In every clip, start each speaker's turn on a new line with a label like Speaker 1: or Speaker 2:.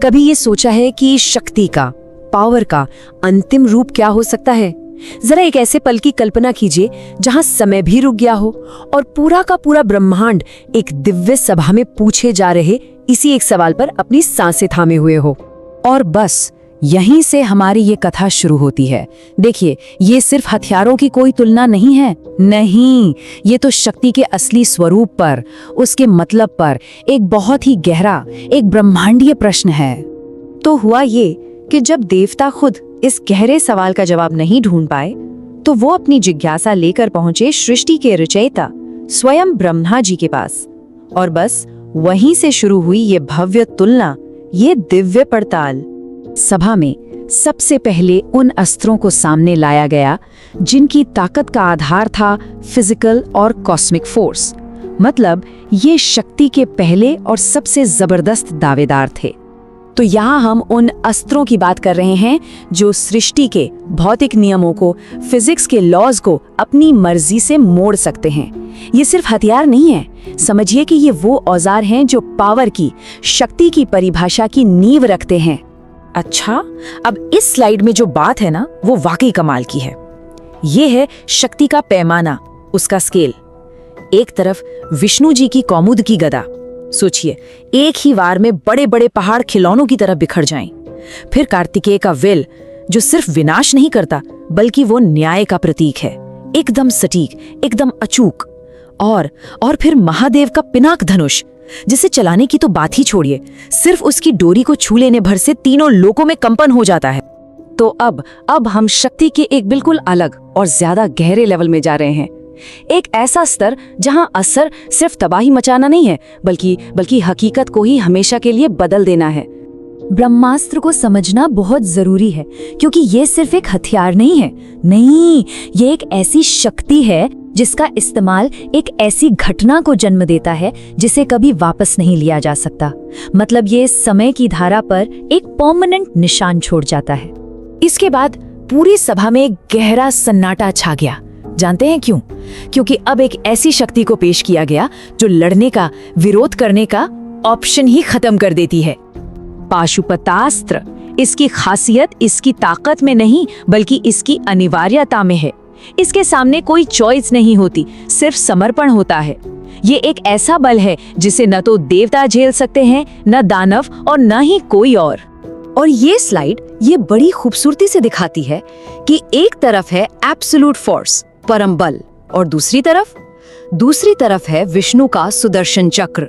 Speaker 1: कभी ये सोचा है कि शक्ति का, पावर का अंतिम रूप क्या हो सकता है? जरा एक ऐसे पल की कल्पना कीजिए जहां समय भी रुक गया हो और पूरा का पूरा ब्रह्मांड एक दिव्य सभा में पूछे जा रहे इसी एक सवाल पर अपनी सांसें थामे हुए हो।
Speaker 2: और बस यहीं से हमारी ये कथा शुरू होती है। देखिए, ये सिर्फ हथियारों की कोई तुलना नहीं है, नहीं, ये तो शक्ति के असली स्वरूप पर, उसके मतलब पर एक बहुत ही गहरा, एक ब्रह्मांडीय प्रश्न है।
Speaker 3: तो हुआ ये कि जब देवता खुद इस गहरे सवाल का जवाब नहीं ढूंढ पाए, तो वो अपनी जिज्ञासा लेकर पहुंचे सृष्टि के रचयिता स्वयं ब्रह्मा जी के पास। और बस वहीं से शुरू हुई ये भव्य तुलना, ये दिव्य पड़ताल।
Speaker 2: सभा में सबसे पहले उन अस्त्रों को सामने लाया गया जिनकी ताकत का आधार था फिजिकल और कॉस्मिक फोर्स। मतलब ये शक्ति के पहले और सबसे जबरदस्त दावेदार थे। तो यहाँ हम उन अस्त्रों की बात कर रहे हैं जो सृष्टि के भौतिक नियमों को, फिजिक्स के लॉज को अपनी मर्जी से मोड़ सकते हैं। ये सिर्फ हथियार नहीं है, समझिए कि ये वो औजार हैं जो पावर की, शक्ति की परिभाषा की नींव रखते हैं।
Speaker 4: अच्छा, अब इस स्लाइड में जो बात है ना, वो वाकई कमाल की है। ये है शक्ति का पैमाना, उसका स्केल। एक तरफ विष्णु जी की कौमुद की गदा, सोचिए एक ही वार में बड़े बड़े पहाड़ खिलौनों की तरह बिखर जाएं। फिर कार्तिकेय का वेल, जो सिर्फ विनाश नहीं करता बल्कि वो न्याय का प्रतीक है, एकदम सटीक, एकदम अचूक। और फिर महादेव का पिनाक धनुष, जिसे चलाने की तो बात ही छोड़िए, सिर्फ उसकी डोरी को छू लेने भर से तीनों लोकों में कंपन हो जाता है।
Speaker 2: तो अब हम शक्ति के एक बिल्कुल अलग और ज्यादा गहरे लेवल में जा रहे हैं। एक ऐसा स्तर जहां असर सिर्फ तबाही मचाना नहीं है, बल्कि हकीकत को ही हमेशा के लिए बदल देना है।
Speaker 3: ब्रह्मास्त्र को समझना बहुत जरूरी है, क्योंकि ये सिर्फ एक हथियार नहीं है, नहीं, ये एक ऐसी शक्ति है जिसका इस्तेमाल एक ऐसी घटना को जन्म देता है जिसे कभी वापस नहीं लिया जा सकता। मतलब ये समय की धारा पर एक परमानेंट निशान छोड़ जाता है।
Speaker 4: इसके बाद पूरी सभा में एक गहरा सन्नाटा छा गया। जानते हैं क्यों? क्योंकि अब एक ऐसी शक्ति को पेश किया गया जो लड़ने का, विरोध करने का ऑप्शन ही खत्म कर देती है।
Speaker 2: पाशुपतास्त्र। इसकी खासियत इसकी ताकत में नहीं बल्कि इसकी अनिवार्यता में है। इसके सामने कोई चॉइस नहीं होती, सिर्फ समर्पण होता है। ये एक ऐसा बल है जिसे न तो देवता झेल सकते हैं, न दानव और न ही कोई और ये स्लाइड ये बड़ी खूबसूरती से दिखाती है कि एक तरफ है एब्सोल्यूट फोर्स, परम बल, और दूसरी तरफ है विष्णु का सुदर्शन चक्र।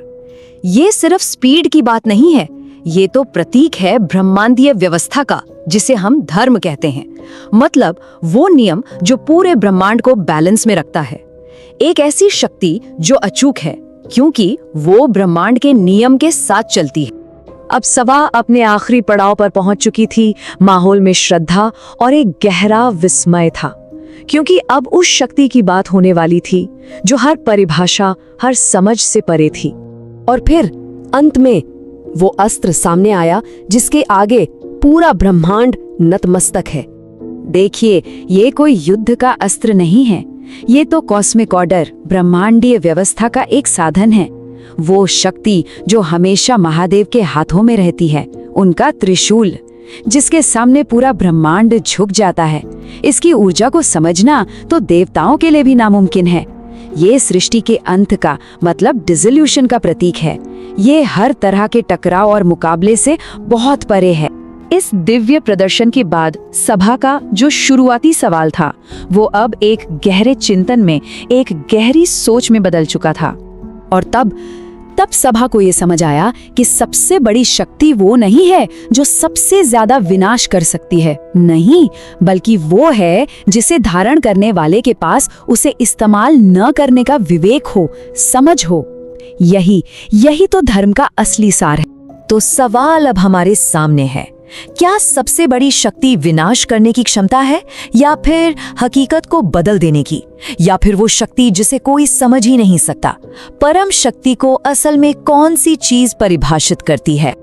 Speaker 2: ये सिर्फ स्पीड की बात नहीं है, ये तो प्रतीक है ब्रह्मांडीय व्यवस्था का, जिसे हम धर्म कहते हैं। मतलब वो नियम जो पूरे ब्रह्मांड को बैलेंस में रखता है। एक ऐसी शक्ति जो अचूक है क्योंकि वो ब्रह्मांड के नियम के साथ चलती है। अब सभा अपने आखिरी पड़ाव पर पहुंच चुकी थी। माहौल में श्रद्धा और एक गहरा विस्मय था, क्योंकि अब उस शक्ति की बात होने वाली थी जो हर परिभाषा, हर समझ से परे थी।
Speaker 1: और फिर अंत में वो अस्त्र सामने आया जिसके आगे पूरा ब्रह्मांड नतमस्तक है। देखिए, ये कोई युद्ध का अस्त्र नहीं है, ये तो कॉस्मिक ऑर्डर, ब्रह्मांडीय व्यवस्था का एक साधन है। वो शक्ति जो हमेशा महादेव के हाथों में रहती है, उनका त्रिशूल, जिसके सामने पूरा ब्रह्मांड झुक जाता है। इसकी ऊर्जा को समझना तो देवताओं के लिए भी नामुमकिन है। ये सृष्टि के अंत का, मतलब डिसोल्यूशन का प्रतीक है। ये हर तरह के टकराव और मुकाबले से बहुत परे है। इस दिव्य प्रदर्शन के बाद सभा का जो शुरुआती सवाल था, वो अब एक गहरे चिंतन में, एक गहरी सोच में बदल चुका था। और तब सभा को ये समझ आया कि सबसे बड़ी शक्ति वो नहीं है जो सबसे ज्यादा विनाश कर सकती है, नहीं, बल्कि वो है जिसे धारण करने वाले के पास उसे इस्तेमाल न करने का विवेक हो, समझ हो। यही तो धर्म का असली सार है।
Speaker 4: तो सवाल अब हमारे सामने है, क्या सबसे बड़ी शक्ति विनाश करने की क्षमता है, या फिर हकीकत को बदल देने की, या फिर वो शक्ति जिसे कोई समझ ही नहीं सकता? परम शक्ति को असल में कौन सी चीज परिभाषित करती है?